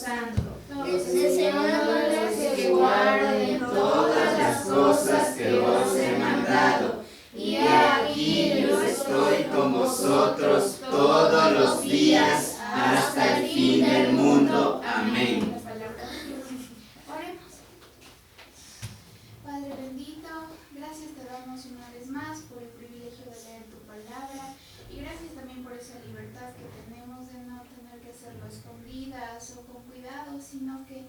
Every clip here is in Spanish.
Santo. Deseándoles que guarden todas las cosas que os he mandado. Y aquí yo estoy con vosotros todos los días hasta el fin del mundo. Amén. Oremos. Padre bendito, gracias te damos una vez más por el privilegio de leer tu palabra y gracias también por esa libertad que tenemos de no tener que hacerlo a escondidas o con cuidado, sino que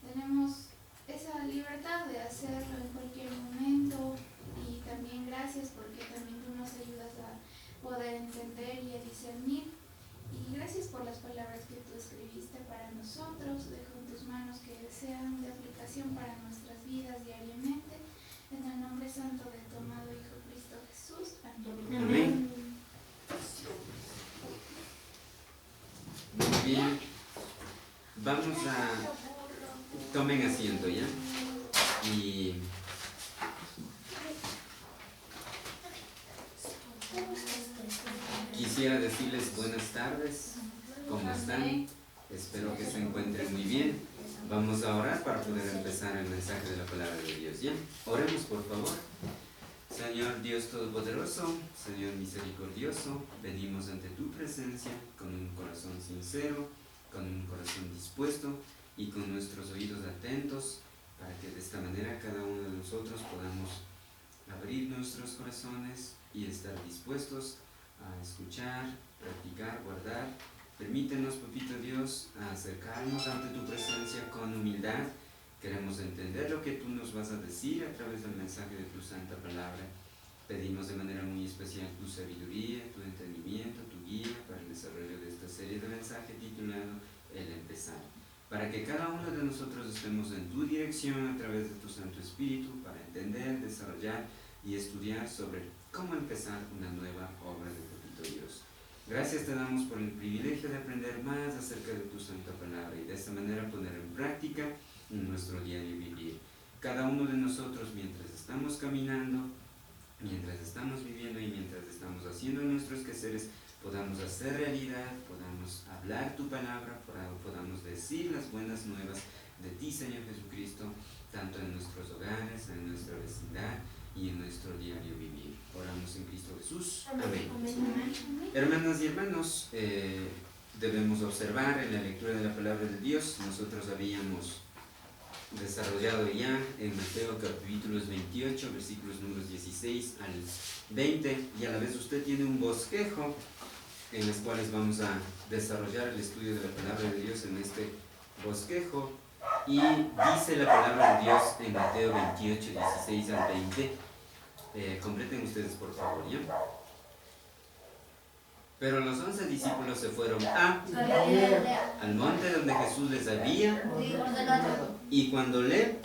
tenemos esa libertad de hacerlo en cualquier momento. Y también gracias porque también tú nos ayudas a poder entender y a discernir. Y gracias por las palabras que tú escribiste para nosotros. Dejo en tus manos que sean de aplicación para nuestras vidas diariamente. En el nombre santo de tu amado Hijo Cristo Jesús. Amén. Amén. Muy bien. Vamos a... Tomen asiento ya. Y... Quisiera decirles buenas tardes. ¿Cómo están? Espero que se encuentren muy bien. Vamos a orar para poder empezar el mensaje de la palabra de Dios. ¿Ya? Oremos, por favor. Señor Dios Todopoderoso, Señor misericordioso, venimos ante tu presencia con un corazón sincero, con un corazón dispuesto y con nuestros oídos atentos para que de esta manera cada uno de nosotros podamos abrir nuestros corazones y estar dispuestos a escuchar, practicar, guardar. Permítenos, Papito Dios, a acercarnos ante tu presencia con humildad. Queremos entender lo que tú nos vas a decir a través del mensaje de tu santa palabra. Pedimos de manera muy especial tu sabiduría, tu entendimiento, tu guía para el desarrollo de esta serie de mensajes titulado El Empezar. Para que cada uno de nosotros estemos en tu dirección a través de tu Santo Espíritu para entender, desarrollar y estudiar sobre cómo empezar una nueva obra de Papito Dios. Gracias te damos por el privilegio de aprender más acerca de tu santa palabra y de esta manera poner en práctica en nuestro diario vivir. Cada uno de nosotros, mientras estamos caminando, mientras estamos viviendo y mientras estamos haciendo nuestros quehaceres, podamos hacer realidad, podamos hablar tu palabra, podamos decir las buenas nuevas de ti, Señor Jesucristo, tanto en nuestros hogares, en nuestra vecindad y en nuestro diario vivir. Oramos en Cristo Jesús. Amén. Hermanas y hermanos, debemos observar en la lectura de la palabra de Dios. Nosotros habíamos desarrollado ya en Mateo capítulos 28, versículos números 16 al 20, y a la vez usted tiene un bosquejo en los cuales vamos a desarrollar el estudio de la palabra de Dios en este bosquejo. Y dice la palabra de Dios en Mateo 28, 16 al 20. Completen ustedes por favor, ¿ya? Pero los 11 discípulos se fueron al monte donde Jesús les había, y cuando le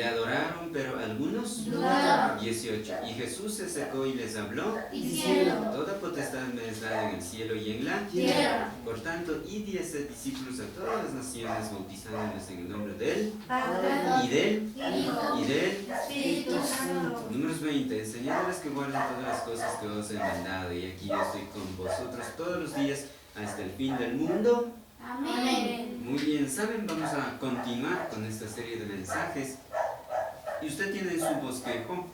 adoraron, pero algunos 18. Y Jesús se acercó y les habló, diciendo: toda potestad me es dada en el cielo y en la tierra. Por tanto, id y haced discípulos a todas las naciones, bautizándoles en el nombre de Él, y del Hijo, y del Espíritu Santo. Números 20. Enseñándoles que guarden todas las cosas que os he mandado, y aquí yo estoy con vosotros todos los días hasta el fin del mundo. Amén. Muy bien, ¿saben? Vamos a continuar con esta serie de mensajes. Y usted tiene en su bosquejo,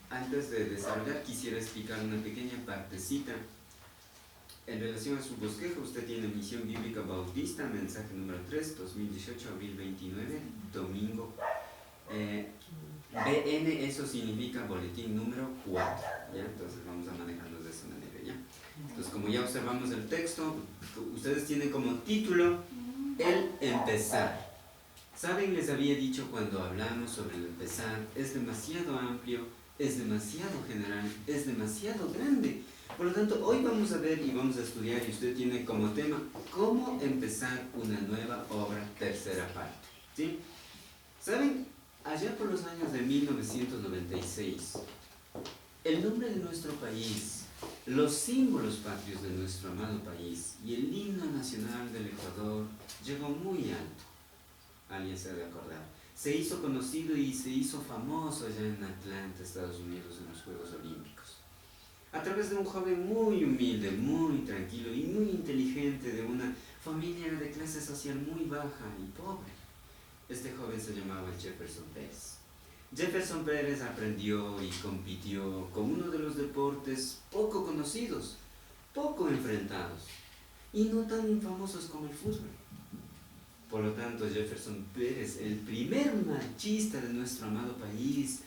antes de desarrollar, quisiera explicar una pequeña partecita. En relación a su bosquejo, usted tiene Misión Bíblica Bautista, mensaje número 3, 2018, abril 29, domingo. BN, eso significa boletín número 4, ¿ya? Entonces vamos a manejarnos de esa manera, ¿ya? Entonces, como ya observamos el texto, ustedes tienen como título El Empezar. ¿Saben? Les había dicho cuando hablamos sobre el empezar, es demasiado amplio, es demasiado general, es demasiado grande. Por lo tanto, hoy vamos a ver y vamos a estudiar, y usted tiene como tema cómo empezar una nueva obra, tercera parte, ¿sí? ¿Saben? Allá por los años de 1996, el nombre de nuestro país, los símbolos patrios de nuestro amado país y el himno nacional del Ecuador llegó muy alto. Alguien se ha de acordar. Se hizo conocido y se hizo famoso allá en Atlanta, Estados Unidos, en los Juegos Olímpicos. A través de un joven muy humilde, muy tranquilo y muy inteligente, de una familia de clase social muy baja y pobre. Este joven se llamaba Jefferson Pérez. Jefferson Pérez aprendió y compitió con uno de los deportes poco conocidos, poco enfrentados y no tan famosos como el fútbol. Por lo tanto, Jefferson Pérez, el primer marchista de nuestro amado país,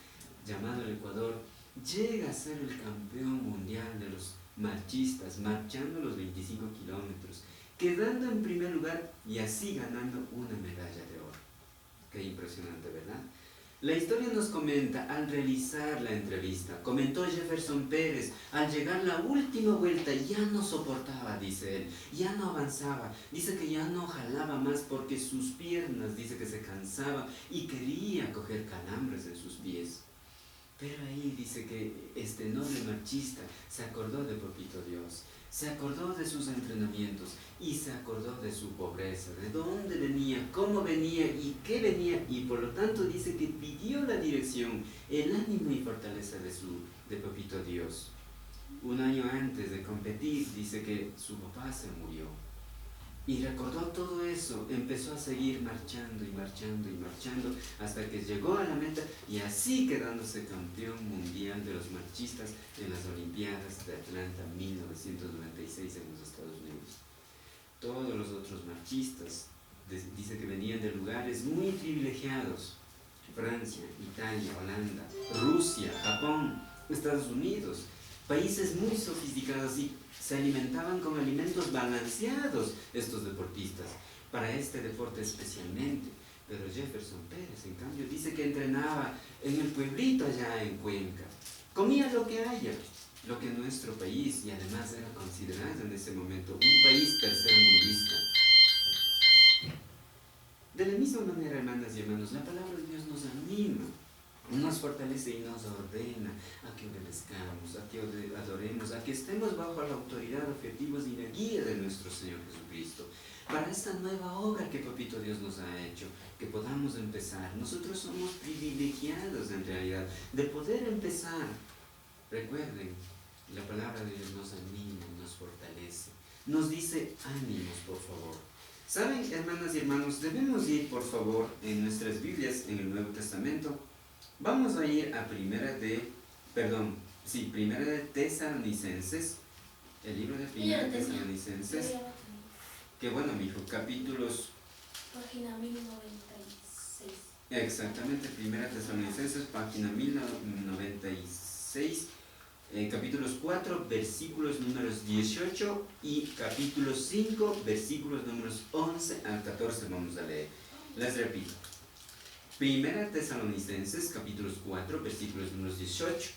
llamado el Ecuador, llega a ser el campeón mundial de los marchistas, marchando los 25 kilómetros, quedando en primer lugar y así ganando una medalla de oro. Qué impresionante, ¿verdad? La historia nos comenta, al realizar la entrevista, comentó Jefferson Pérez, al llegar la última vuelta ya no soportaba, dice él, ya no avanzaba, dice que ya no jalaba más porque sus piernas, dice que se cansaba y quería coger calambres en sus pies. Pero ahí dice que este noble marchista se acordó de Papito Dios, se acordó de sus entrenamientos y se acordó de su pobreza, de dónde venía, cómo venía y qué venía, y por lo tanto dice que pidió la dirección, el ánimo y fortaleza de Papito Dios. Un año antes de competir dice que su papá se murió y recordó todo eso, empezó a seguir marchando y marchando y marchando hasta que llegó a la meta y así quedándose campeón mundial de los marchistas en las Olimpiadas de Atlanta 1996 en los Estados Unidos. Todos los otros marchistas dice que venían de lugares muy privilegiados: Francia, Italia, Holanda, Rusia, Japón, Estados Unidos, países muy sofisticados, y se alimentaban con alimentos balanceados estos deportistas, para este deporte especialmente. Pero Jefferson Pérez, en cambio, dice que entrenaba en el pueblito allá en Cuenca, comía lo que haya, lo que nuestro país, y además era considerado en ese momento un país tercermundista. De la misma manera, hermanas y hermanos, la palabra de Dios nos anima, nos fortalece y nos ordena a que obedezcamos, a que adoremos, a que estemos bajo la autoridad, objetivos y la guía de nuestro Señor Jesucristo, para esta nueva obra que Papito Dios nos ha hecho, que podamos empezar. Nosotros somos privilegiados en realidad de poder empezar. Recuerden, la palabra de Dios nos anima, nos fortalece, nos dice ánimos, por favor. ¿Saben, hermanas y hermanos? Debemos ir, por favor, en nuestras Biblias, en el Nuevo Testamento. Vamos a ir a Primera de Tesalonicenses, el libro de Primera de Tesalonicenses, que bueno, mijo, capítulos... Página 1096. Exactamente, Primera Tesalonicenses, página 1096, capítulos 4, versículos números 18 y capítulo 5, versículos números 11 al 14 vamos a leer. Les repito. Primera Tesalonicenses, capítulos 4, versículos números 18,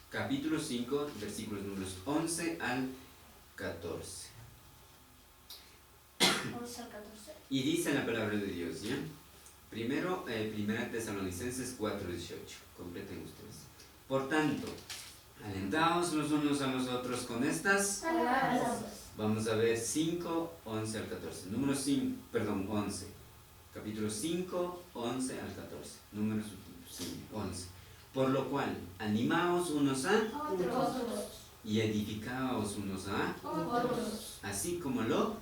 capítulo 5, versículos números 11 al 14. 11 al 14. Y dice la palabra de Dios, ¿ya? Primero, Primera Tesalonicenses 4, 18. Completen ustedes. Por tanto, alentaos los unos a los otros con estas Palabras. Vamos a ver 5, 11 al 14. Número 5, perdón, 11. Capítulo 5, 11 al 14. Número 5, 11. Por lo cual, animaos unos a Otros. y edificaos unos a, Otros. así como lo.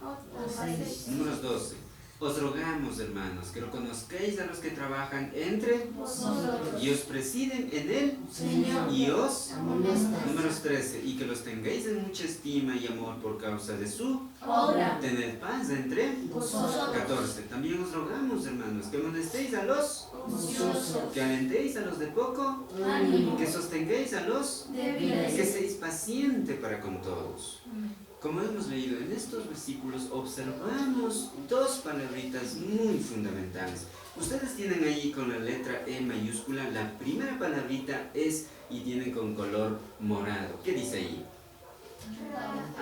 Números 12. Os rogamos, hermanos, que lo conozcáis a los que trabajan entre Vosotros. y os presiden en él Señor. y os. Amonestas. Números 13. Y que los tengáis en mucha estima y amor por causa de su. Obra. Tened paz entre. Vosotros. 14. También os rogamos, hermanos, que amonestéis a los. Ociosos. Que alentéis a los de poco. Ánimo. Que sostengáis a los. Débiles. Que seáis paciente para con todos. Como hemos leído en estos versículos, observamos dos palabritas muy fundamentales. Ustedes tienen ahí con la letra E mayúscula, la primera palabrita es, y tienen con color morado. ¿Qué dice ahí?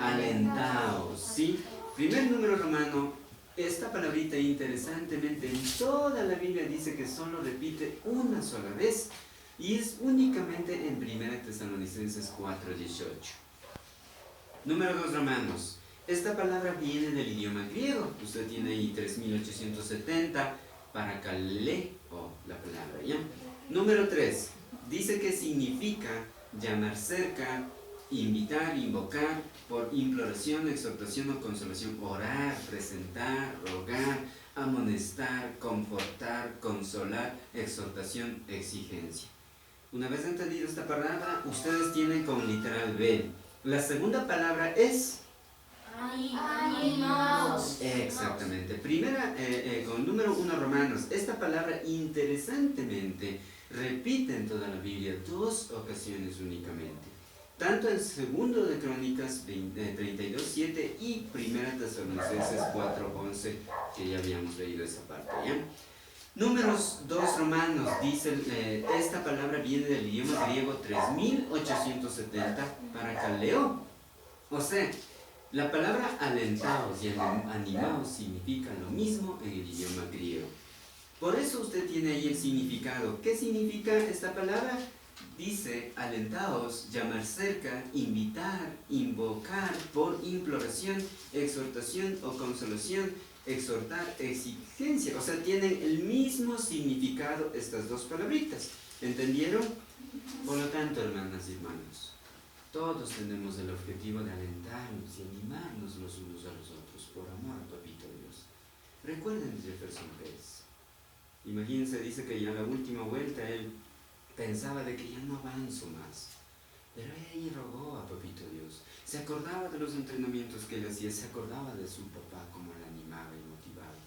Alentaos, ¿sí? Primer número romano, esta palabrita interesantemente en toda la Biblia dice que solo repite una sola vez, y es únicamente en 1 Tesalonicenses 4:18. Número 2, romanos. Esta palabra viene del idioma griego. Usted tiene ahí 3870 para kaleo, la palabra, ¿ya? Número 3. Dice que significa llamar cerca, invitar, invocar, por imploración, exhortación o consolación, orar, presentar, rogar, amonestar, confortar, consolar, exhortación, exigencia. Una vez entendido esta palabra, ustedes tienen como literal ver. La segunda palabra es Animaos. exactamente. Primera, con número 1 Romanos. Esta palabra interesantemente repite en toda la Biblia 2 ocasiones únicamente. Tanto en 2 de Crónicas 32:7 y 1 Tesalonicenses 4:11, que ya habíamos leído esa parte, ¿ya? Números 2 Romanos, dice, esta palabra viene del idioma griego 3870 para caleo. O sea, la palabra alentaos y animaos significa lo mismo en el idioma griego. Por eso usted tiene ahí el significado. ¿Qué significa esta palabra? Dice, alentaos, llamar cerca, invitar, invocar por imploración, exhortación o consolación, exhortar, exigencia. O sea, tienen el mismo significado estas dos palabritas. ¿Entendieron? Por lo tanto, hermanas y hermanos, todos tenemos el objetivo de alentarnos y animarnos los unos a los otros por amor a Papito Dios. Recuerden Jefferson Pérez. Imagínense, dice que ya en la última vuelta él pensaba de que ya no avanzo más. Pero él rogó a Papito Dios. Se acordaba de los entrenamientos que él hacía, se acordaba de su papá, como le animaba y motivaba.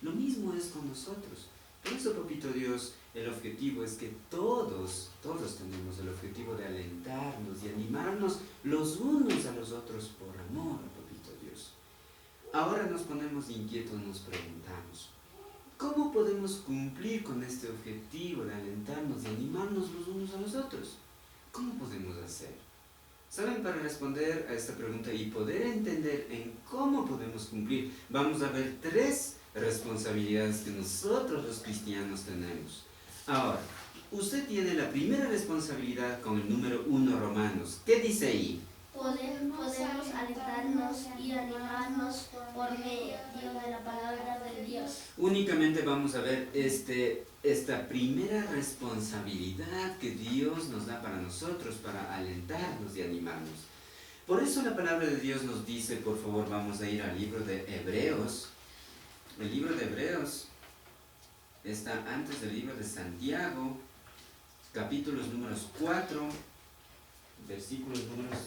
Lo mismo es con nosotros. Por eso, Papito Dios, el objetivo es que todos tenemos el objetivo de alentarnos y animarnos los unos a los otros por amor a Papito Dios. Ahora nos ponemos inquietos, nos preguntamos, ¿cómo podemos cumplir con este objetivo de alentarnos y animarnos los unos a los otros? ¿Cómo podemos hacer? ¿Saben? Para responder a esta pregunta y poder entender en cómo podemos cumplir, vamos a ver 3 responsabilidades que nosotros los cristianos tenemos. Ahora, usted tiene la primera responsabilidad con el número 1 Romanos. ¿Qué dice ahí? Podemos alentarnos y animarnos por medio de la palabra de Dios. Únicamente vamos a ver esta primera responsabilidad que Dios nos da para nosotros, para alentarnos y animarnos. Por eso la palabra de Dios nos dice, por favor, vamos a ir al libro de Hebreos. El libro de Hebreos está antes del libro de Santiago, capítulos números 4, versículos números...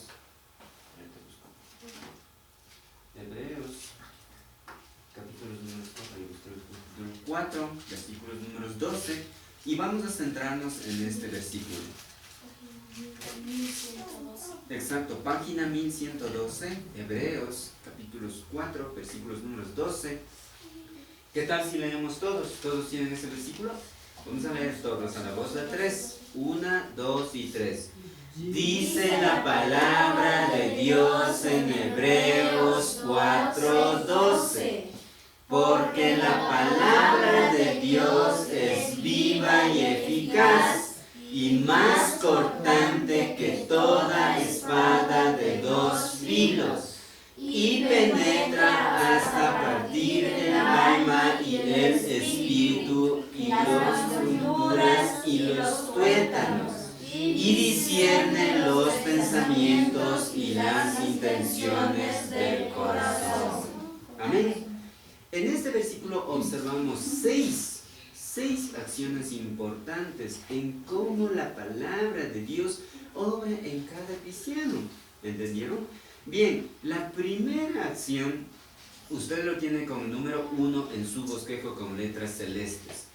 Hebreos, capítulos números 4, versículos números 12, y vamos a centrarnos en este versículo. Exacto, página 1112, Hebreos, capítulos 4, versículos números 12. ¿Qué tal si leemos todos? ¿Todos tienen ese versículo? Vamos a leer todos a la voz de 3. 1, 2 y 3. Dice la palabra de Dios en Hebreos 4:12, porque la palabra de Dios es viva y eficaz y más cortante que toda espada de 2 filos y penetra hasta partir el alma y el espíritu y las junturas y los tuétanos, y discierne los pensamientos y las intenciones del corazón. Amén. En este versículo observamos 6 acciones importantes en cómo la palabra de Dios obra en cada cristiano. ¿Entendieron? Bien, la primera acción, usted lo tiene como número 1 en su bosquejo con letras celestes.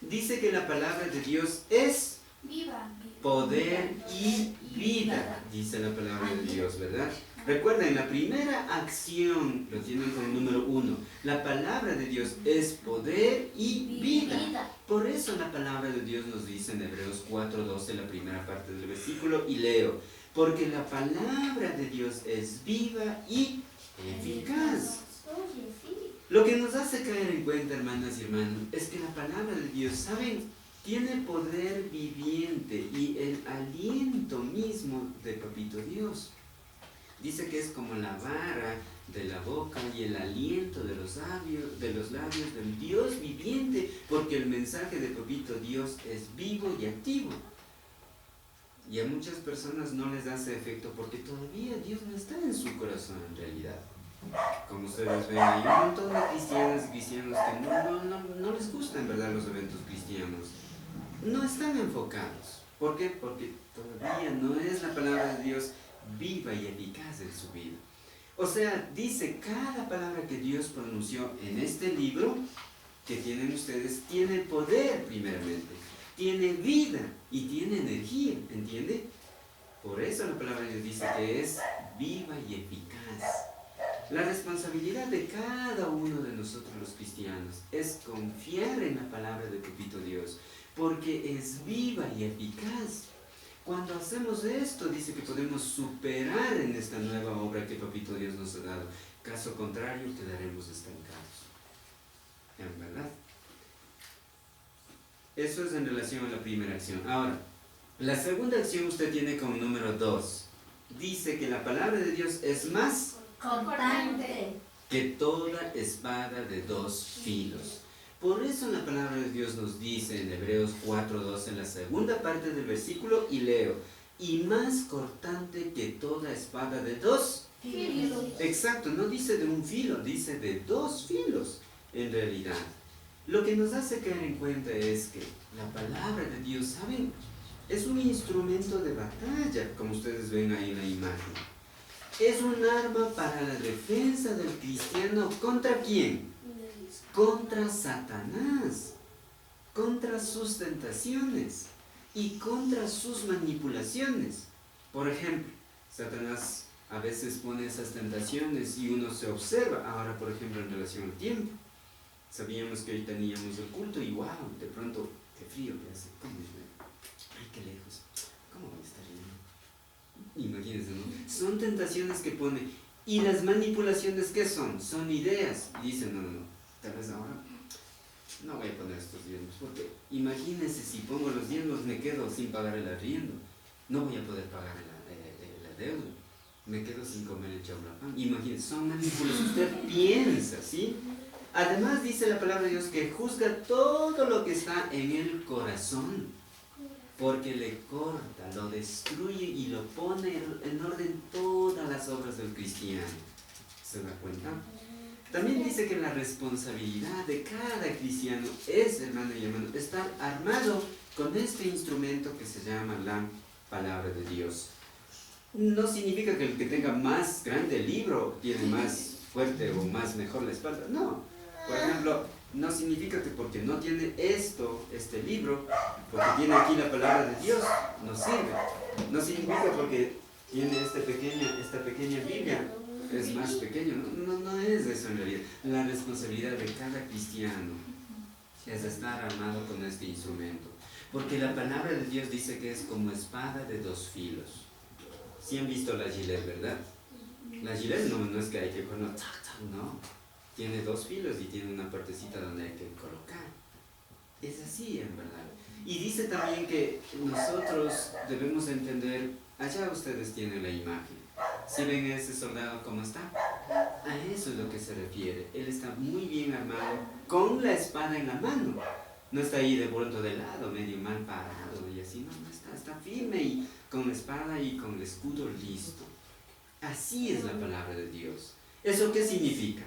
Dice que la palabra de Dios es Viva. poder y vida, dice la palabra de Dios, ¿verdad? Recuerden, la primera acción lo tienen con el número 1. La palabra de Dios es poder y vida. Por eso la palabra de Dios nos dice en Hebreos 4:12, la primera parte del versículo, y leo, porque la palabra de Dios es viva y eficaz. Lo que nos hace caer en cuenta, hermanas y hermanos, es que la palabra de Dios, ¿saben?, tiene poder viviente y el aliento mismo de Papito Dios. Dice que es como la vara de la boca y el aliento de los labios del Dios viviente, porque el mensaje de Papito Dios es vivo y activo. Y a muchas personas no les hace efecto porque todavía Dios no está en su corazón en realidad. Como ustedes ven, hay un montón de cristianas y cristianos que no les gustan, ¿verdad?, los eventos cristianos. No están enfocados. ¿Por qué? Porque todavía no es la palabra de Dios viva y eficaz en su vida. O sea, dice cada palabra que Dios pronunció en este libro que tienen ustedes, tiene poder primeramente, tiene vida y tiene energía, ¿entiende? Por eso la palabra de Dios dice que es viva y eficaz. La responsabilidad de cada uno de nosotros los cristianos es confiar en la palabra de Papito Dios, porque es viva y eficaz. Cuando hacemos esto, dice que podemos superar en esta nueva obra que Papito Dios nos ha dado. Caso contrario, quedaremos estancados. ¿En verdad? Eso es en relación a la primera acción. Ahora, la segunda acción usted tiene como número 2. Dice que la palabra de Dios es más Cortante. que toda espada de 2 filos. Por eso la palabra de Dios nos dice en Hebreos 4:2, en la segunda parte del versículo, y leo, y más cortante que toda espada de 2 Filos. Exacto, no dice de un filo, dice de 2 filos, en realidad. Lo que nos hace caer en cuenta es que la palabra de Dios, ¿saben?, es un instrumento de batalla, como ustedes ven ahí en la imagen. Es un arma para la defensa del cristiano. ¿Contra quién? Contra Satanás, contra sus tentaciones y contra sus manipulaciones. Por ejemplo, Satanás a veces pone esas tentaciones y uno se observa. Ahora, por ejemplo, en relación al tiempo, sabíamos que hoy teníamos el culto y wow, de pronto, qué frío que hace. ¿Cómo es? Ay, qué lejos. ¿Cómo voy a estar yendo? Imagínense, ¿no? Son tentaciones que pone. Y las manipulaciones, ¿qué son? Son ideas. Y dicen, no, tal vez ahora no voy a poner estos diezmos, porque imagínense, si pongo los diezmos me quedo sin pagar el arriendo, no voy a poder pagar la deuda, me quedo sin comer el chaulapán. Imagínense, son manipulaciones. Usted piensa, ¿sí? Además dice la palabra de Dios que juzga todo lo que está en el corazón, porque le corta, lo destruye y lo pone en orden todas las obras del cristiano. ¿Se da cuenta? También dice que la responsabilidad de cada cristiano es, hermano y hermano, estar armado con este instrumento que se llama la palabra de Dios. No significa que el que tenga más grande el libro tiene más fuerte o más mejor la espalda. No. Por ejemplo, no significa que porque no tiene este libro, porque tiene aquí la palabra de Dios, no sirve. No significa porque tiene esta pequeña Biblia, es más pequeño. No es eso en realidad. La responsabilidad de cada cristiano es estar armado con este instrumento. Porque la palabra de Dios dice que es como espada de 2 filos. ¿Sí han visto la gilet, verdad? La gilet no es que hay que poner, no. Tiene 2 filos y tiene una partecita donde hay que colocar. Es así, en verdad. Y dice también que nosotros debemos entender, allá ustedes tienen la imagen. ¿Sí ven a ese soldado cómo está? A eso es lo que se refiere. Él está muy bien armado, con la espada en la mano. No está ahí de pronto de lado, medio mal parado y así. No, está firme y con la espada y con el escudo listo. Así es la palabra de Dios. ¿Eso qué significa?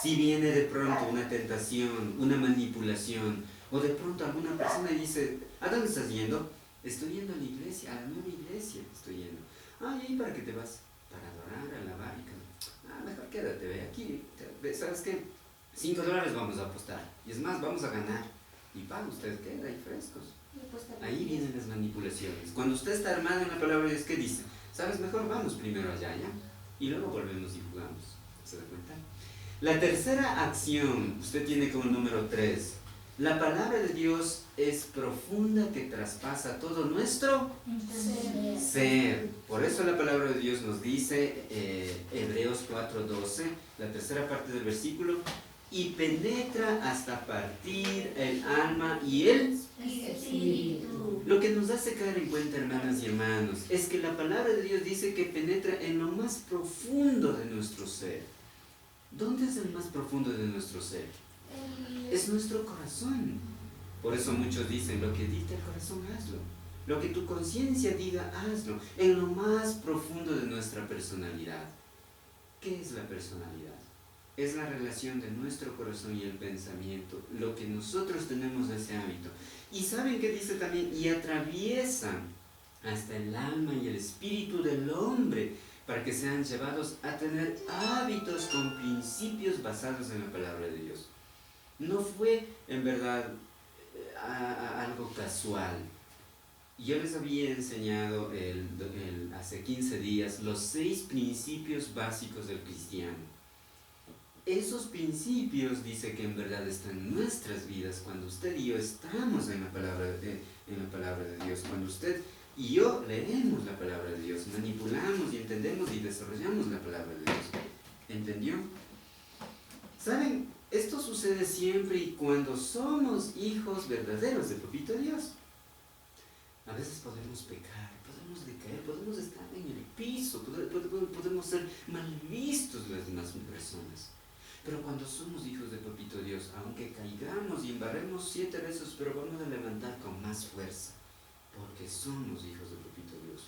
Si viene de pronto una tentación, una manipulación, o de pronto alguna persona dice, ¿a dónde estás yendo? Estoy yendo a la iglesia, a la nueva iglesia estoy yendo. ¿Y para qué te vas? Para adorar, alabar y cantar. Mejor quédate, ve aquí. ¿Sabes qué? $5 vamos a apostar. Y es más, vamos a ganar. Y paga usted, queda ahí frescos. Ahí vienen las manipulaciones. Cuando usted está armado en la palabra de Dios, ¿qué dice? ¿Sabes? Mejor vamos primero allá, ¿ya? Y luego volvemos y jugamos. ¿Se da cuenta? La tercera acción, usted tiene como número 3. La palabra de Dios es profunda que traspasa todo nuestro ser. Por eso la palabra de Dios nos dice, Hebreos 4:12, la tercera parte del versículo, y penetra hasta partir el alma y el Espíritu. Lo que nos hace caer en cuenta, hermanas y hermanos, es que la palabra de Dios dice que penetra en lo más profundo de nuestro ser. ¿Dónde es el más profundo de nuestro ser? Es nuestro corazón. Por eso muchos dicen, lo que dicta el corazón, hazlo. Lo que tu conciencia diga, hazlo, en lo más profundo de nuestra personalidad. ¿Qué es la personalidad? Es la relación de nuestro corazón y el pensamiento, lo que nosotros tenemos de ese hábito. Y ¿saben qué dice también? Y atraviesa hasta el alma y el espíritu del hombre, para que sean llevados a tener hábitos con principios basados en la palabra de Dios. No fue en verdad algo casual. Yo les había enseñado hace 15 días los 6 principios básicos del cristiano. Esos principios dice que en verdad están en nuestras vidas cuando usted y yo estamos en la palabra de Dios, cuando usted y yo leemos la palabra de Dios, manipulamos y entendemos y desarrollamos la palabra de Dios. ¿Entendió? ¿Saben? Esto sucede siempre y cuando somos hijos verdaderos de Papito Dios. A veces podemos pecar, podemos decaer, podemos estar en el piso, podemos ser mal vistos las demás personas. Pero cuando somos hijos de Papito Dios, aunque caigamos y embarremos 7 veces, pero vamos a levantar con más fuerza, porque somos hijos de Papito Dios.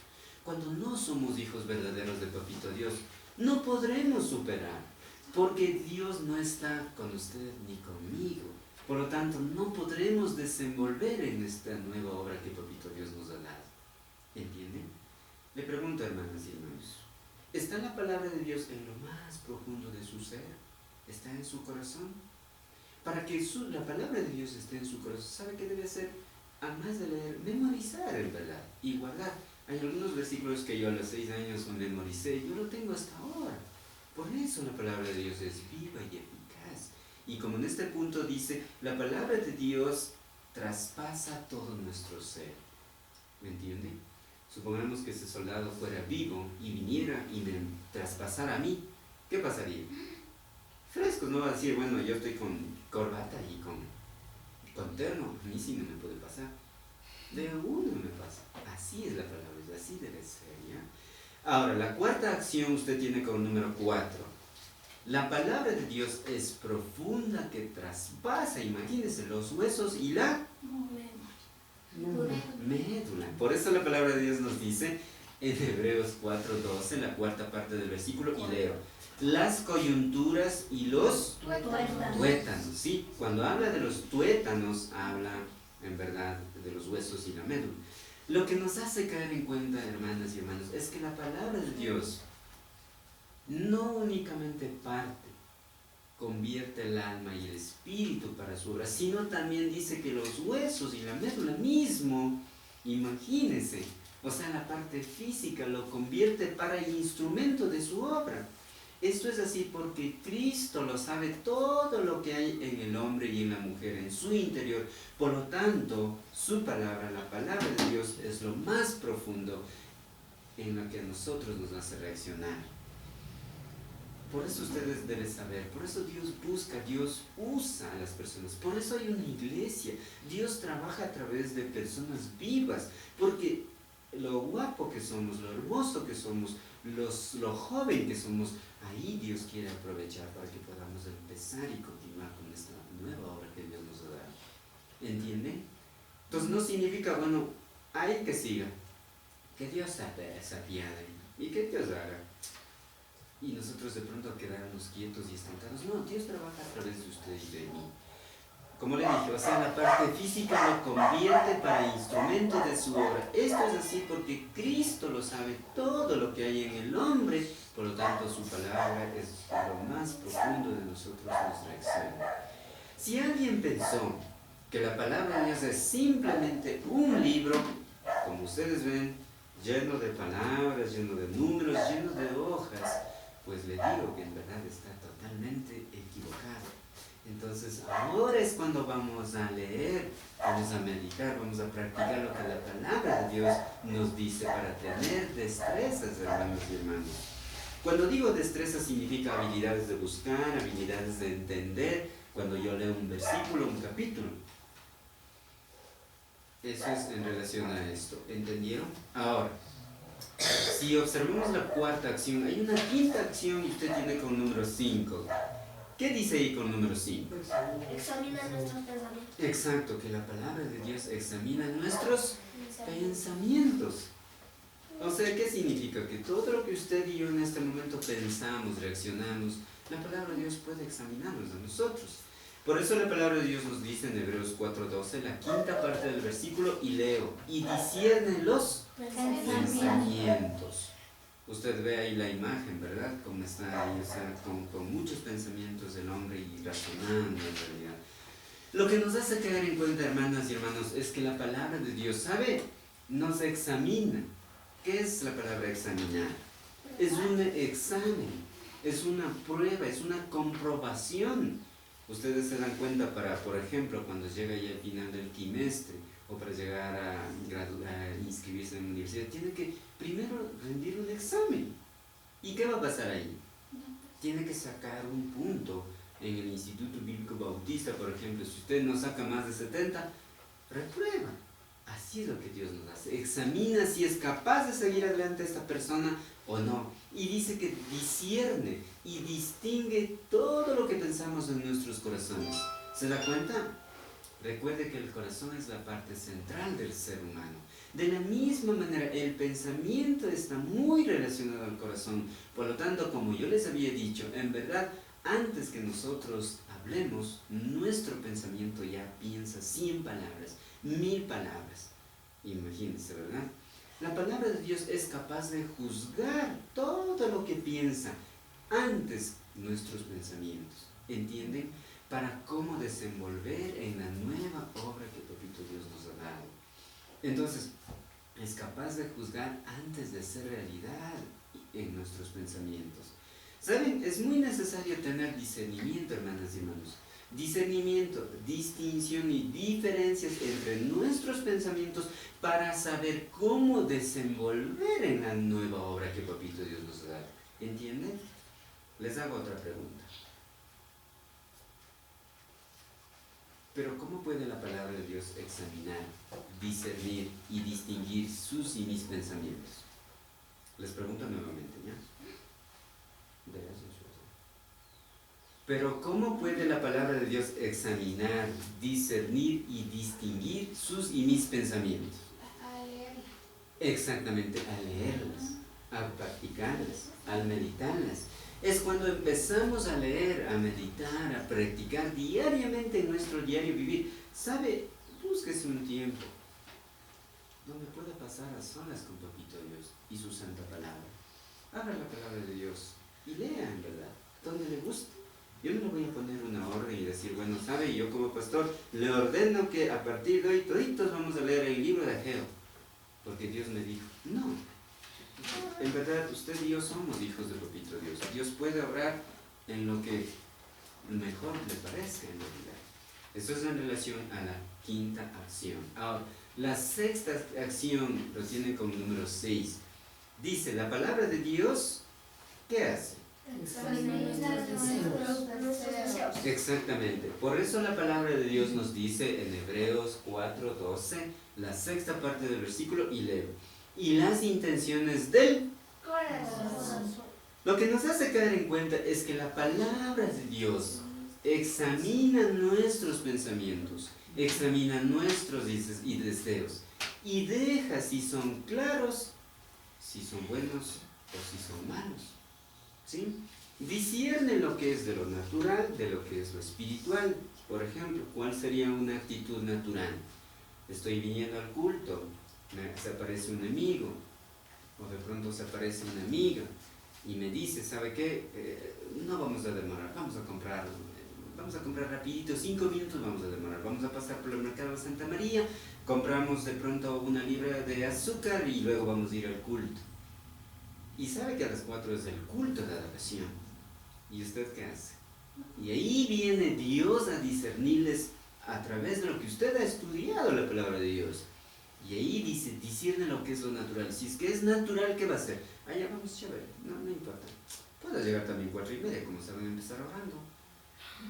Cuando no somos hijos verdaderos de Papito Dios, no podremos superar, porque Dios no está con usted ni conmigo. Por lo tanto, no podremos desenvolver en esta nueva obra que Papito Dios nos ha dado. ¿Entienden? Le pregunto, hermanas y hermanos, ¿está la palabra de Dios en lo más profundo de su ser? ¿Está en su corazón? Para que la palabra de Dios esté en su corazón, ¿sabe qué debe hacer? Además de leer, memorizar en verdad y guardar. Hay algunos versículos que yo a los 6 años memoricé, yo lo tengo hasta ahora. Por eso la palabra de Dios es viva y eficaz. Y como en este punto dice, la palabra de Dios traspasa todo nuestro ser. ¿Me entiende? Supongamos que ese soldado fuera vivo y viniera y me traspasara a mí. ¿Qué pasaría? Frescos, no va a decir, bueno, yo estoy con corbata y con terno, a mí sí no me puede pasar. De uno me pasa. Así es la palabra, así debe ser, ¿ya? Ahora, la cuarta acción usted tiene con número 4. La palabra de Dios es profunda que traspasa, imagínense, los huesos y la médula. Por eso la palabra de Dios nos dice en Hebreos 4:12, la cuarta parte del versículo, y leo, las coyunturas y los tuétanos, ¿sí? Cuando habla de los tuétanos, habla en verdad de los huesos y la médula. Lo que nos hace caer en cuenta, hermanas y hermanos, es que la palabra de Dios no únicamente parte, convierte el alma y el espíritu para su obra, sino también dice que los huesos y la médula mismo, imagínense, o sea, la parte física lo convierte para el instrumento de su obra. Esto es así porque Cristo lo sabe todo lo que hay en el hombre y en la mujer, en su interior. Por lo tanto, su palabra, la palabra de Dios, es lo más profundo en lo que a nosotros nos hace reaccionar. Por eso ustedes deben saber, por eso Dios busca, Dios usa a las personas, por eso hay una iglesia. Dios trabaja a través de personas vivas, porque lo guapo que somos, lo hermoso que somos, lo joven que somos, ahí Dios quiere aprovechar para que podamos empezar y continuar con esta nueva obra que Dios nos ha dado. ¿Entienden? Entonces no significa, bueno, hay que siga, que Dios se apiade y que Dios haga. Y nosotros de pronto quedarnos quietos y estancados. No, Dios trabaja a través de usted y de mí. Como le dije, o sea, la parte física lo convierte para instrumento de su obra. Esto es así porque Cristo lo sabe todo lo que hay en el hombre, por lo tanto su palabra es lo más profundo de nosotros, nuestra acción. Si alguien pensó que la palabra de Dios es simplemente un libro, como ustedes ven, lleno de palabras, lleno de números, lleno de hojas, pues le digo que en verdad está totalmente equivocado. Entonces ahora es cuando vamos a leer, vamos a meditar, vamos a practicar lo que la palabra de Dios nos dice para tener destrezas, hermanos y hermanas. Cuando digo destrezas significa habilidades de buscar, habilidades de entender, cuando yo leo un versículo, un capítulo. Eso es en relación a esto, ¿entendieron? Ahora, si observamos la cuarta acción, hay una quinta acción y usted tiene con número 5. ¿Qué dice ahí con número 5? Examina nuestros pensamientos. Exacto, que la palabra de Dios examina nuestros pensamientos. O sea, ¿qué significa? Que todo lo que usted y yo en este momento pensamos, reaccionamos, la palabra de Dios puede examinarnos a nosotros. Por eso la palabra de Dios nos dice en Hebreos 4:12, la quinta parte del versículo, y leo, y discierne los pensamientos. Usted ve ahí la imagen, ¿verdad? Como está ahí, o sea, con muchos pensamientos del hombre y razonando en realidad. Lo que nos hace caer en cuenta, hermanas y hermanos, es que la palabra de Dios, ¿sabe? Nos examina. ¿Qué es la palabra examinar? Es un examen, es una prueba, es una comprobación. Ustedes se dan cuenta para, por ejemplo, cuando llega ya al final del trimestre o para llegar a inscribirse en la universidad, tiene que primero rendir un examen. ¿Y qué va a pasar ahí? Tiene que sacar un punto. En el Instituto Bíblico Bautista, por ejemplo, si usted no saca más de 70, reprueba. Así es lo que Dios nos hace. Examina si es capaz de seguir adelante esta persona o no. Y dice que discierne y distingue todo lo que pensamos en nuestros corazones. ¿Se da cuenta? Recuerde que el corazón es la parte central del ser humano. De la misma manera, el pensamiento está muy relacionado al corazón. Por lo tanto, como yo les había dicho, en verdad, antes que nosotros hablemos, nuestro pensamiento ya piensa 100 palabras, 1000 palabras. Imagínense, ¿verdad? La palabra de Dios es capaz de juzgar todo lo que piensa antes nuestros pensamientos. ¿Entienden? Para cómo desenvolver en la nueva obra que Papito Dios nos ha dado. Entonces, es capaz de juzgar antes de ser realidad en nuestros pensamientos. ¿Saben? Es muy necesario tener discernimiento, hermanas y hermanos. Discernimiento, distinción y diferencias entre nuestros pensamientos para saber cómo desenvolver en la nueva obra que Papito Dios nos da. ¿Entienden? Les hago otra pregunta. Pero ¿cómo puede la palabra de Dios examinar, discernir y distinguir sus y mis pensamientos? Les pregunto nuevamente, ¿ya? Pero ¿cómo puede la palabra de Dios examinar, discernir y distinguir sus y mis pensamientos? A leerla. Exactamente, a leerlas, a practicarlas, al meditarlas. Es cuando empezamos a leer, a meditar, a practicar diariamente en nuestro diario vivir. ¿Sabe? Búsquese un tiempo donde pueda pasar a solas con Papito Dios y su santa palabra. Abra la palabra de Dios y lea en verdad, donde le guste. Yo no le voy a poner una orden y decir, bueno, sabe, yo como pastor le ordeno que a partir de hoy toditos vamos a leer el libro de Ageo, porque Dios me dijo. No. En verdad, usted y yo somos hijos de Papito Dios. Dios puede obrar en lo que mejor le parezca en realidad. Eso es en relación a la quinta acción. Ahora, la sexta acción lo tiene como número 6. Dice, la palabra de Dios, ¿qué hace? Exactamente. Por eso la palabra de Dios nos dice en Hebreos 4:12, la sexta parte del versículo, y leo, y las intenciones del Corazón. Lo que nos hace caer en cuenta es que la palabra de Dios examina nuestros pensamientos, examina nuestros deseos y deja si son claros, si son buenos o si son malos. ¿Sí? Discierne lo que es de lo natural, de lo que es lo espiritual. Por ejemplo, ¿cuál sería una actitud natural? Estoy viniendo al culto, se aparece un amigo, o de pronto se aparece una amiga y me dice, ¿sabe qué? No vamos a demorar, vamos a comprar rapidito, 5 minutos vamos a demorar, vamos a pasar por el mercado de Santa María, compramos de pronto una libra de azúcar y luego vamos a ir al culto. Y sabe que a las 4 es el culto de adoración. ¿Y usted qué hace? Y ahí viene Dios a discernirles a través de lo que usted ha estudiado la palabra de Dios. Y ahí dice, discierne lo que es lo natural. Si es que es natural, ¿qué va a hacer? Ya vamos, chévere, no importa. Puede llegar también 4:30, como saben, empezar ahorrando.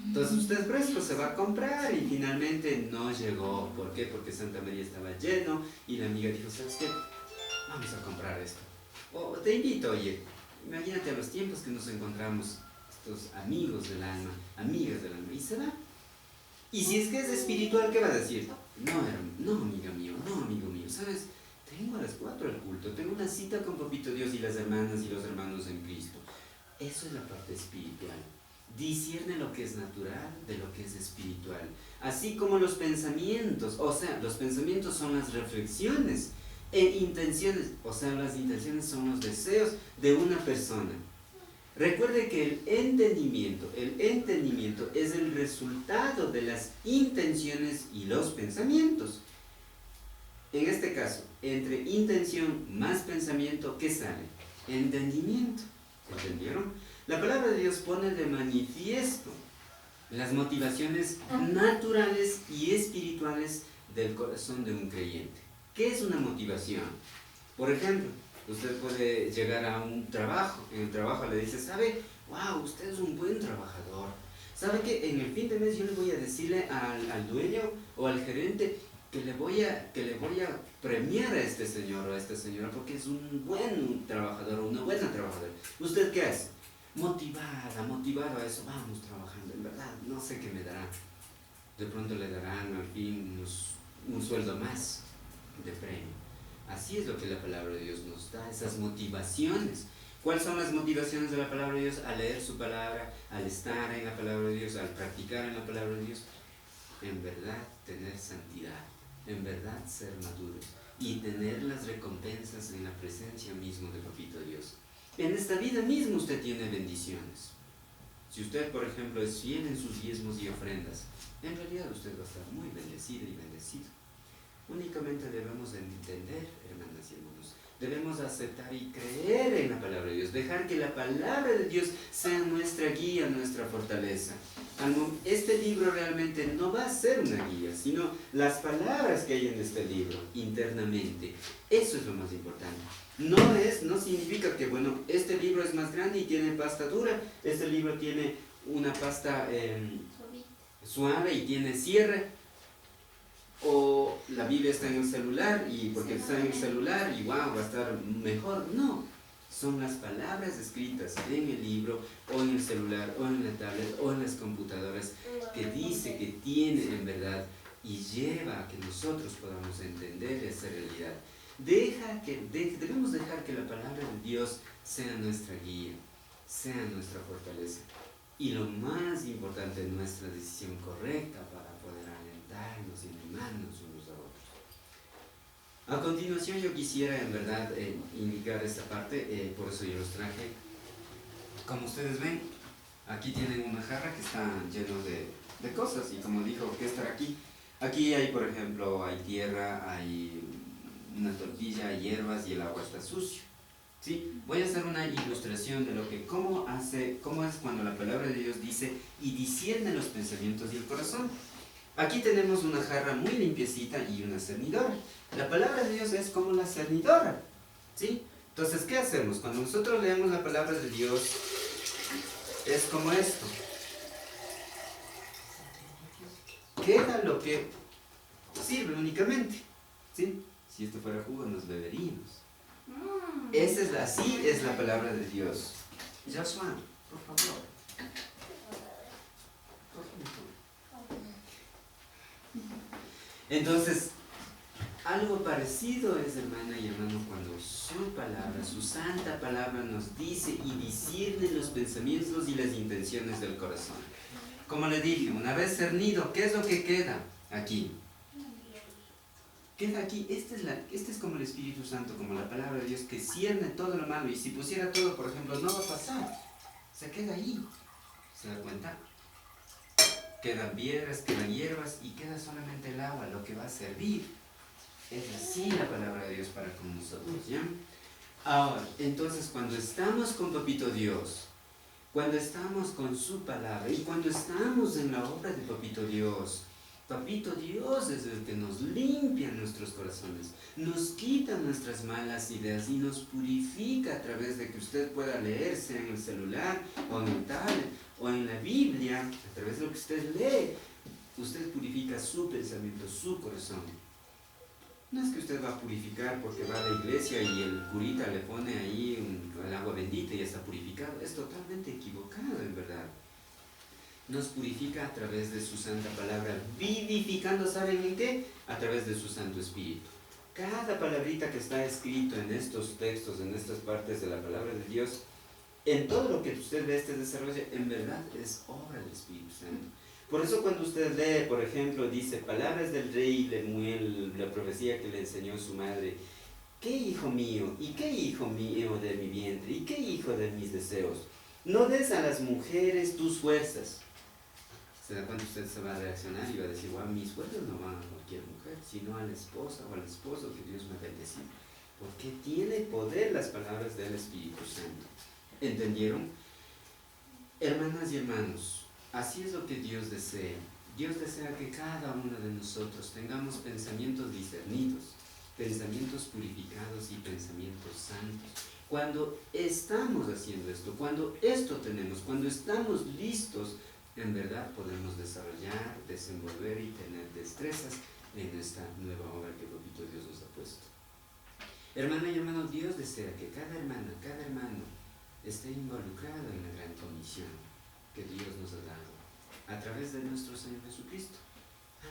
Entonces usted fresco se va a comprar y finalmente no llegó. ¿Por qué? Porque Santa María estaba lleno y la amiga dijo, ¿sabes qué? Vamos a comprar esto. O te invito, oye, imagínate a los tiempos que nos encontramos. estos amigos del alma, amigas del alma, y se va. Y si es que es espiritual, ¿qué va a decir? No, amiga mío, no, amigo mío, ¿sabes? Tengo a las 4 el culto, tengo una cita con Papito Dios y las hermanas y los hermanos en Cristo. Eso es la parte espiritual. Discierne lo que es natural de lo que es espiritual. Así como los pensamientos, o sea, los pensamientos son las reflexiones e intenciones, o sea, las intenciones son los deseos de una persona. Recuerde que el entendimiento es el resultado de las intenciones y los pensamientos. En este caso, entre intención más pensamiento, ¿qué sale? Entendimiento. ¿Entendieron? La palabra de Dios pone de manifiesto las motivaciones naturales y espirituales del corazón de un creyente. ¿Qué es una motivación? Por ejemplo, usted puede llegar a un trabajo, en el trabajo le dice, ¿sabe? ¡Wow! Usted es un buen trabajador. ¿Sabe que en el fin de mes yo le voy a decirle al dueño o al gerente que le voy a premiar a este señor o a esta señora porque es un buen trabajador o una buena trabajadora? ¿Usted qué hace? Motivado a eso, vamos trabajando, en verdad, no sé qué me dará. De pronto le darán al fin un sueldo más de premio. Así es lo que la palabra de Dios nos da, esas motivaciones. ¿Cuáles son las motivaciones de la palabra de Dios? Al leer su palabra, al estar en la palabra de Dios, al practicar en la palabra de Dios. En verdad, tener santidad, en verdad, ser maduros y tener las recompensas en la presencia mismo de Papito Dios. En esta vida misma usted tiene bendiciones. Si usted, por ejemplo, es fiel en sus diezmos y ofrendas, en realidad usted va a estar muy bendecido y bendecido. Únicamente debemos entender, hermanas y hermanos, debemos aceptar y creer en la palabra de Dios, dejar que la palabra de Dios sea nuestra guía, nuestra fortaleza. Este libro realmente no va a ser una guía, sino las palabras que hay en este libro internamente. Eso es lo más importante. No significa que, bueno, este libro es más grande y tiene pasta dura, este libro tiene una pasta suave y tiene cierre, o la Biblia está en el celular y porque está en el celular y wow, va a estar mejor. No, son las palabras escritas en el libro o en el celular o en la tablet o en las computadoras que dice que tiene en verdad y lleva a que nosotros podamos entender esa realidad. Debemos dejar que la palabra de Dios sea nuestra guía, sea nuestra fortaleza y lo más importante, nuestra decisión correcta para poder alentarnos y animarnos unos a otros. A continuación yo quisiera en verdad indicar esta parte, por eso yo los traje. Como ustedes ven, aquí tienen una jarra que está lleno de cosas y como dijo, ¿qué estará aquí? Aquí hay, por ejemplo, hay tierra, hay una tortilla, hay hierbas y el agua está sucio. ¿Sí? Voy a hacer una ilustración de lo que, cómo es cuando la palabra de Dios dice y discierne los pensamientos y el corazón. Aquí tenemos una jarra muy limpiecita y una cernidora. La palabra de Dios es como la cernidora, ¿sí? Entonces, ¿qué hacemos? Cuando nosotros leemos la palabra de Dios, es como esto. Queda lo que sirve únicamente, ¿sí? Si esto fuera jugo, nos beberíamos. Así es la palabra de Dios. Joshua, por favor. Entonces, algo parecido es, hermana y hermano, cuando su palabra, su santa palabra nos dice y discierne los pensamientos y las intenciones del corazón. Como le dije, una vez cernido, ¿qué es lo que queda aquí? Queda aquí, este es como el Espíritu Santo, como la palabra de Dios que cierne todo lo malo, y si pusiera todo, por ejemplo, no va a pasar, se queda ahí, ¿se da cuenta? Quedan piedras, quedan hierbas y queda solamente el agua, lo que va a servir. Es así la palabra de Dios para con nosotros, ¿ya? Ahora, entonces cuando estamos con Papito Dios, cuando estamos con su palabra y cuando estamos en la obra de Papito Dios es el que nos limpia nuestros corazones, nos quita nuestras malas ideas y nos purifica a través de que usted pueda leer, sea en el celular o en el tablet o en la Biblia, a través de lo que usted lee, usted purifica su pensamiento, su corazón. No es que usted va a purificar porque va a la iglesia y el curita le pone ahí el agua bendita y ya está purificado. Es totalmente equivocado, en verdad. Nos purifica a través de su santa palabra, vivificando, ¿saben en qué? A través de su Santo Espíritu. Cada palabrita que está escrito en estos textos, en estas partes de la palabra de Dios, en todo lo que usted ve este desarrollo, en verdad es obra del Espíritu Santo. Por eso cuando usted lee, por ejemplo, dice, palabras del rey Lemuel, la profecía que le enseñó su madre, ¿qué hijo mío? ¿Y qué hijo mío de mi vientre? ¿Y qué hijo de mis deseos? No des a las mujeres tus fuerzas. ¿Se da cuenta? Usted se va a reaccionar y va a decir, wow, mis fuerzas no van a cualquier mujer, sino a la esposa o al esposo que Dios me ha bendecido. Porque tiene poder las palabras del Espíritu Santo. ¿Entendieron? Hermanas y hermanos, así es lo que Dios desea. Dios desea que cada uno de nosotros tengamos pensamientos discernidos, pensamientos purificados y pensamientos santos. Cuando estamos haciendo esto, cuando esto tenemos, cuando estamos listos, en verdad podemos desarrollar, desenvolver y tener destrezas en esta nueva obra que Papito Dios nos ha puesto. Hermana y hermano, Dios desea que cada hermana, cada hermano esté involucrado en la gran comisión que Dios nos ha dado a través de nuestro Señor Jesucristo.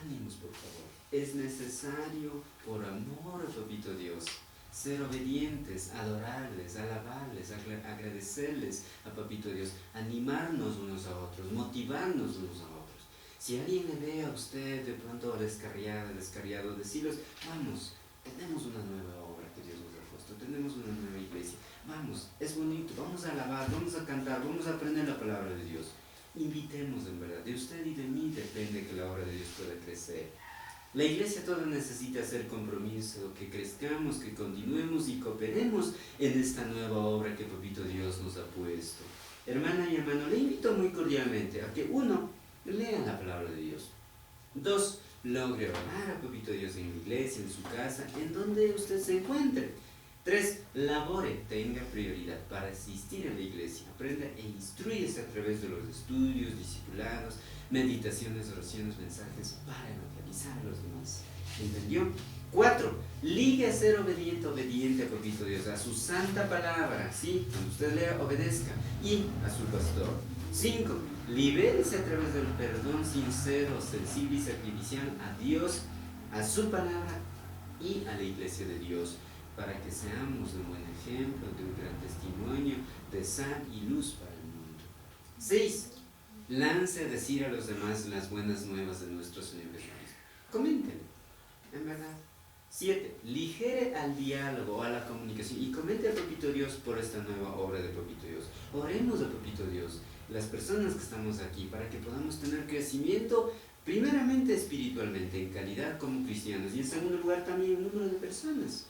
Ánimos, por favor. Es necesario, por amor a Papito Dios, ser obedientes, adorarles, alabarles, agradecerles a Papito Dios, animarnos unos a otros, motivarnos unos a otros. Si alguien le ve a usted de pronto descarriado, decirles, vamos, tenemos una nueva obra que Dios nos ha puesto, tenemos una nueva iglesia, vamos, es bonito, vamos a alabar, vamos a cantar, vamos a aprender la palabra de Dios. Invitemos en verdad, de usted y de mí depende que la obra de Dios pueda crecer. La iglesia toda necesita hacer compromiso, que crezcamos, que continuemos y cooperemos en esta nueva obra que Papito Dios nos ha puesto. Hermana y hermano, le invito muy cordialmente a que uno, lea la palabra de Dios. 2, logre orar a Papito Dios en la iglesia, en su casa, en donde usted se encuentre. 3, labore, tenga prioridad para asistir a la iglesia, aprenda e instrúyese a través de los estudios, discipulados, meditaciones, oraciones, mensajes para evangelizar a los demás. ¿Entendió? 4, ligue a ser obediente a Papito Dios, a su santa palabra, ¿sí? Cuando usted lea, obedezca, y a su pastor. 5, libérese a través del perdón sincero, sensible y sacrificial a Dios, a su palabra y a la iglesia de Dios, para que seamos un buen ejemplo, de un gran testimonio de sal y luz para el mundo. 6, lance a decir a los demás las buenas nuevas de nuestro Señor Jesucristo. Coméntenlo, en verdad. 7, ligere al diálogo, a la comunicación y comente a Papito Dios por esta nueva obra de Papito Dios. Oremos a Papito Dios, las personas que estamos aquí, para que podamos tener crecimiento, primeramente espiritualmente, en calidad como cristianos, y en segundo lugar también en número de personas.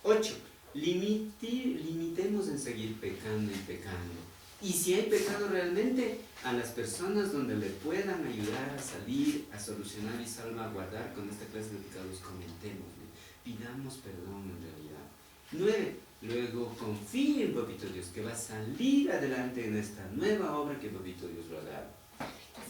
8, limitemos en seguir pecando y pecando. Y si hay pecado realmente, a las personas donde le puedan ayudar a salir, a solucionar y salvaguardar con esta clase de pecados, comentémosle, pidamos perdón en realidad. 9, luego confíe en Papito Dios, que va a salir adelante en esta nueva obra que Papito Dios lo ha dado.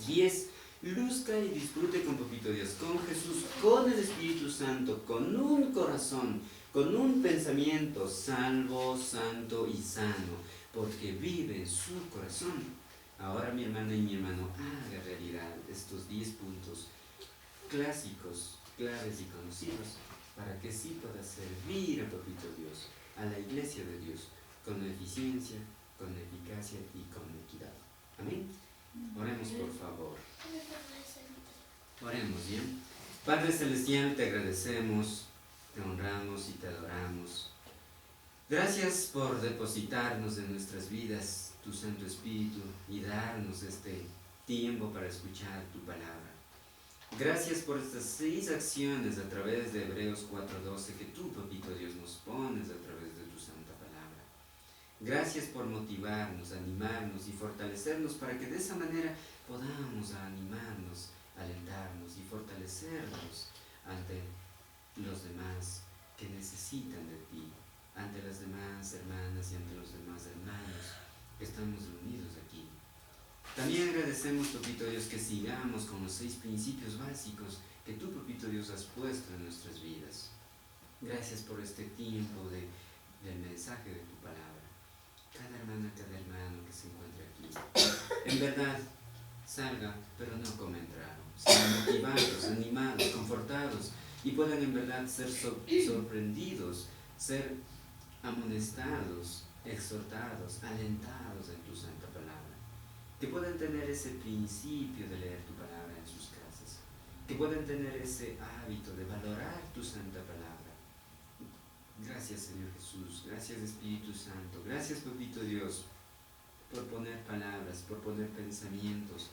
10, luzca y disfrute con Papito Dios, con Jesús, con el Espíritu Santo, con un corazón, con un pensamiento salvo, santo y sano, porque vive en su corazón. Ahora mi hermana y mi hermano, haga realidad estos 10 puntos clásicos, claves y conocidos, para que sí pueda servir a Papito Dios, a la iglesia de Dios, con eficiencia, con eficacia y con equidad. Amén. Oremos, por favor. Oremos, ¿bien? Padre Celestial, te agradecemos, te honramos y te adoramos. Gracias por depositarnos en nuestras vidas tu Santo Espíritu y darnos este tiempo para escuchar tu palabra. Gracias por estas 6 acciones a través de Hebreos 4:12 que tú, Papito Dios, nos pones a través de tu santa palabra. Gracias por motivarnos, animarnos y fortalecernos para que de esa manera podamos animarnos, alentarnos y fortalecernos ante los demás que necesitan de ti, ante las demás hermanas y ante los demás hermanos que estamos reunidos aquí. También agradecemos, Papito Dios, que sigamos con los 6 principios básicos que tú, Papito Dios, has puesto en nuestras vidas. Gracias por este tiempo del mensaje de tu palabra. Cada hermana, cada hermano que se encuentra aquí, en verdad, salga, pero no como entraron. Sean motivados, animados, confortados y puedan en verdad ser sorprendidos, ser amonestados, exhortados, alentados en tu santa palabra. Que puedan tener ese principio de leer tu palabra en sus casas. Que puedan tener ese hábito de valorar tu santa palabra. Gracias, Señor Jesús. Gracias, Espíritu Santo. Gracias, Papito Dios, por poner palabras, por poner pensamientos,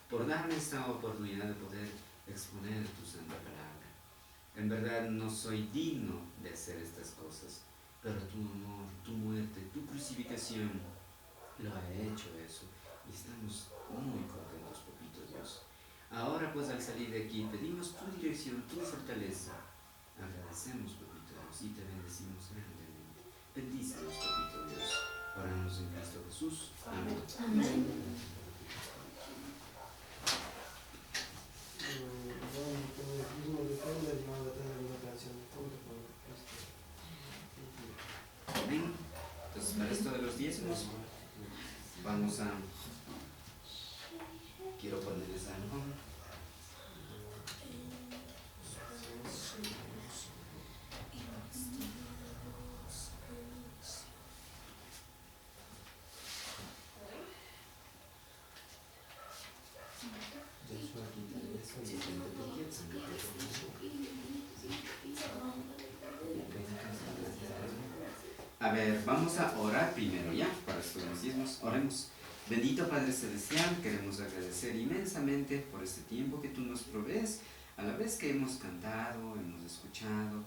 por darme esta oportunidad de poder exponer tu santa palabra. En verdad no soy digno de hacer estas cosas, pero tu amor, tu muerte, tu crucificación lo ha hecho eso. Y estamos muy contentos, Papito Dios. Ahora pues al salir de aquí pedimos tu dirección, tu fortaleza. Agradecemos, Papito Dios, y te bendecimos grandemente. Bendícenos, Papito Dios. Oramos en Cristo Jesús. Amén. Amén. Amén. Entonces, para esto de los diezmos, vamos a... Quiero ponerles algo. A ver, vamos a orar primero, ¿ya? Para estos diezmos, oremos. Bendito Padre Celestial, queremos agradecer inmensamente por este tiempo que tú nos provees, a la vez que hemos cantado, hemos escuchado.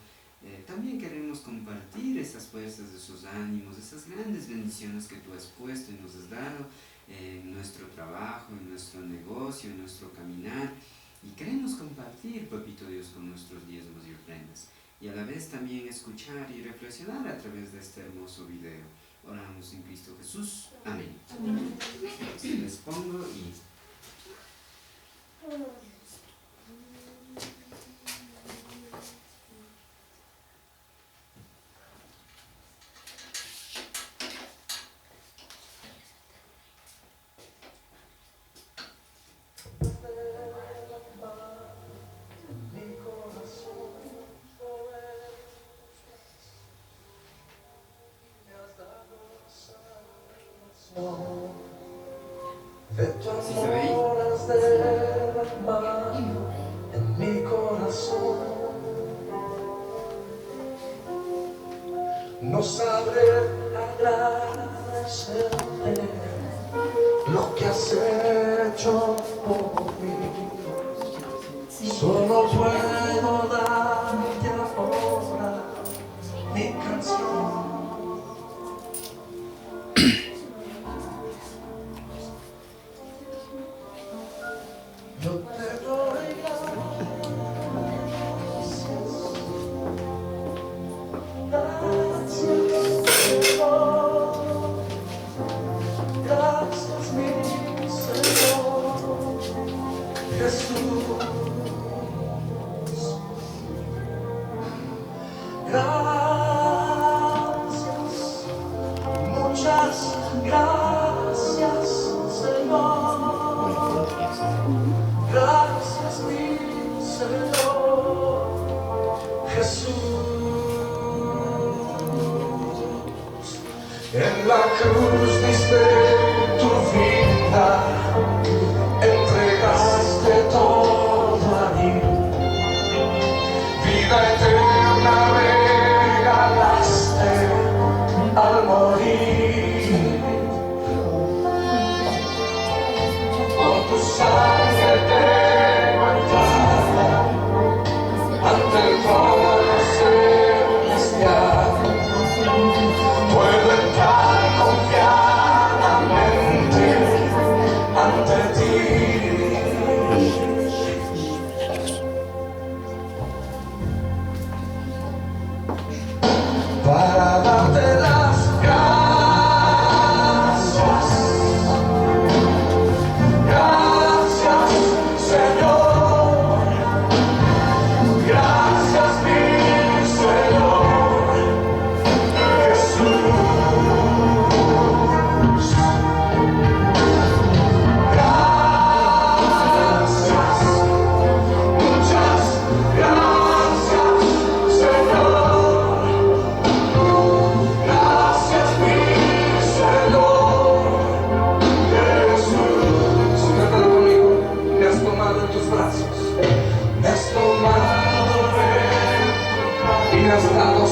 También queremos compartir esas fuerzas, esos ánimos, esas grandes bendiciones que tú has puesto y nos has dado en nuestro trabajo, en nuestro negocio, en nuestro caminar. Y queremos compartir, Papito Dios, con nuestros diezmos y ofrendas. Y a la vez también escuchar y reflexionar a través de este hermoso video. Oramos en Cristo Jesús. Amén. Entonces les pongo y... ¿Sí se ve ahí? En mi corazón no sabré agradecerte lo que has hecho por mí. Solo puedo darte ahora mi canción. Yo te doy gracias, Señor. Gracias, mi Señor Jesús. Gracias, muchas gracias, Señor. Gracias, mi Señor Jesús. En la cruz diste tu vida, entregaste todo ahí. Vida eterna regalaste al morir. Por tu sangre tengo entrada ante el trono celestial. Puedo entrar confiada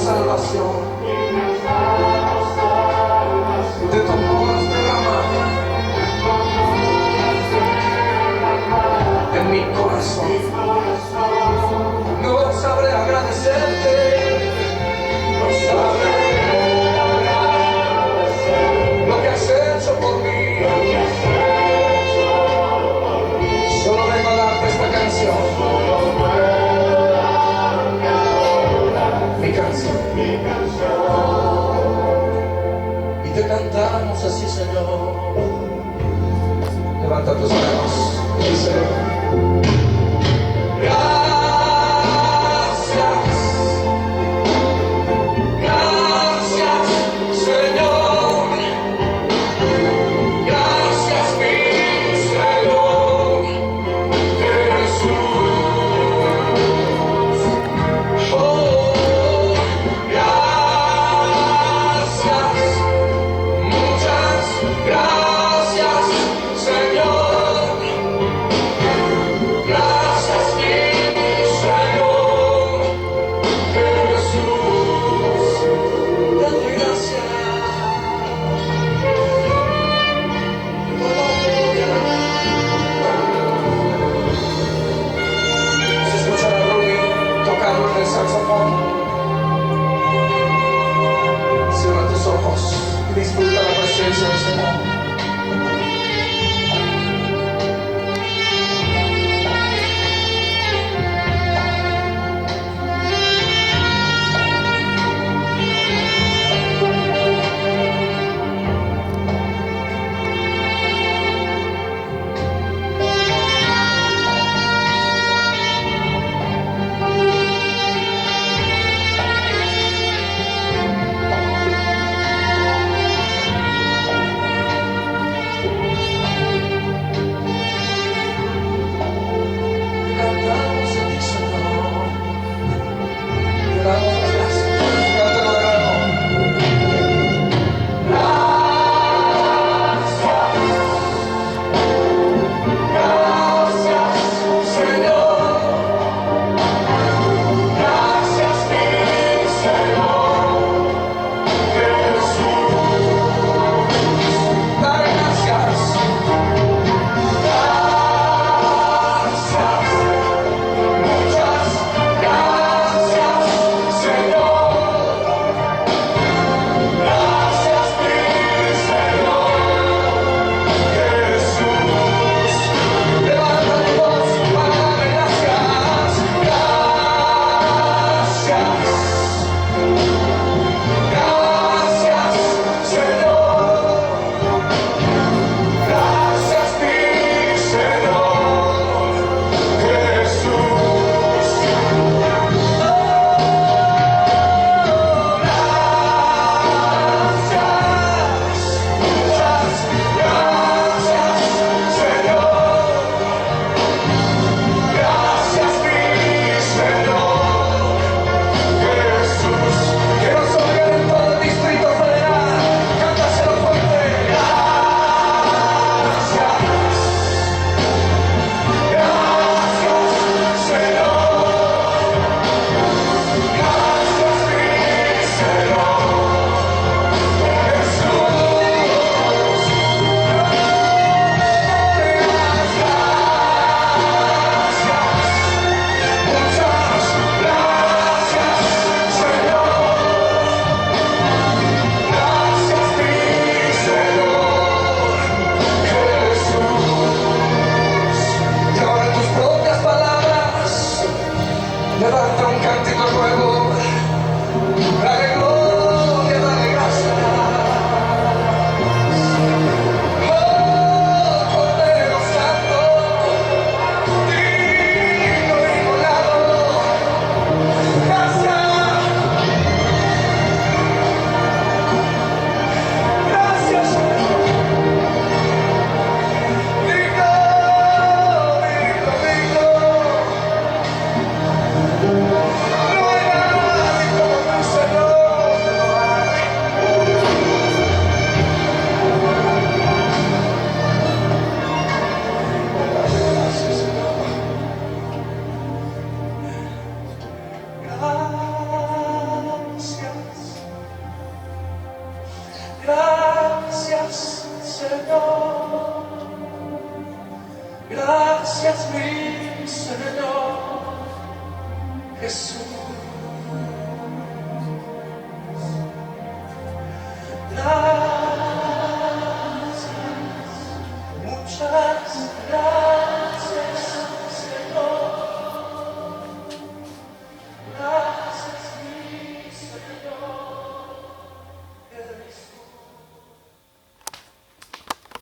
salvación. De tu amor has derramado en mi corazón. No sabré agradecerte, no sabré lo que has hecho por mí. Solo vengo a darte esta canción. Mi canción. Y te cantamos así, Señor. Levanta tus manos y dice: gracias, gracias, Señor. Gracias, mi Señor Jesús. Oh, gracias, muchas gracias, Señor. Gracias, mi Señor Jesús. Te doy gracias por la gloria. Se escucha a Ruby tocando en el saxofón. Cierra tus ojos y disfruta la presencia del Señor. Cantamos a ti, Señor. Te damos las gracias. Cántalo de nuevo. Gracias, Señor. Gracias, mi Señor Jesús. Dale gracias. Gracias, muchas gracias, Señor. Gracias, mi Señor Jesús. Levanta tu voz para darle gracias. Gracias, gracias, Señor. Gracias, mi Señor Jesús. Gracias, muchas gracias, Señor. Gracias, mi Señor Jesús. Que nos oigan en todo el Distrito Federal. Cántaselo fuerte. Gracias, gracias, Señor. Gracias, mi Señor levanta un cántico nuevo, dale gloria, dale gracias. Oh, Cordero Santo, digno y inmolado, gracias, gracias, digno, digno, digno. Gracias, Señor. Gracias, mi Señor Jesús.